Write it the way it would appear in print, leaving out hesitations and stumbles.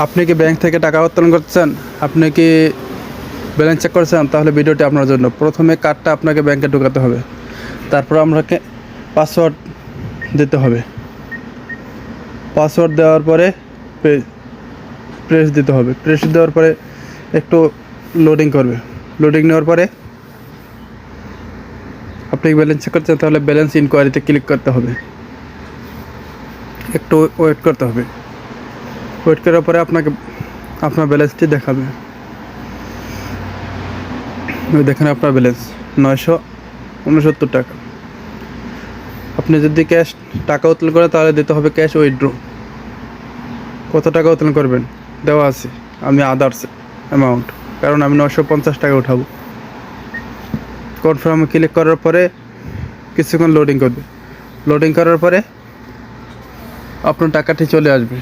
আপনি কি ব্যাংক থেকে টাকা উত্তোলন করছেন? আপনি কি ব্যালেন্স চেক করছেন? তাহলে ভিডিওটি আপনার জন্য। প্রথমে কার্ডটা আপনাকে ব্যাংকে ঢোকাতে হবে, তারপর আপনাকে পাসওয়ার্ড দিতে হবে। পাসওয়ার্ড দেওয়ার পরে প্রেস দিতে হবে। প্রেস দেওয়ার পরে একটু লোডিং করবে। লোডিং নেওয়ার পরে আপনি ব্যালেন্স চেক করছেন, তাহলে ব্যালেন্স ইনকোয়ারিতে ক্লিক করতে হবে। একটু ওয়েট করতে হবে। ওয়েট করার পরে আপনাকে আপনার ব্যালেন্সটি দেখাবে। দেখেন আপনার ব্যালেন্স 969 টাকা। আপনি যদি ক্যাশ টাকা উত্তোলন করেন তাহলে দিতে হবে ক্যাশ উইথড্র। কত টাকা উত্তোলন করবেন দেওয়া আছে, আমি আদার্স অ্যামাউন্ট, কারণ আমি 950 টাকা উঠাবো। কনফার্মে ক্লিক করার পরে কিছুক্ষণ লোডিং করবে। লোডিং করার পরে আপনার টাকাটি চলে আসবে।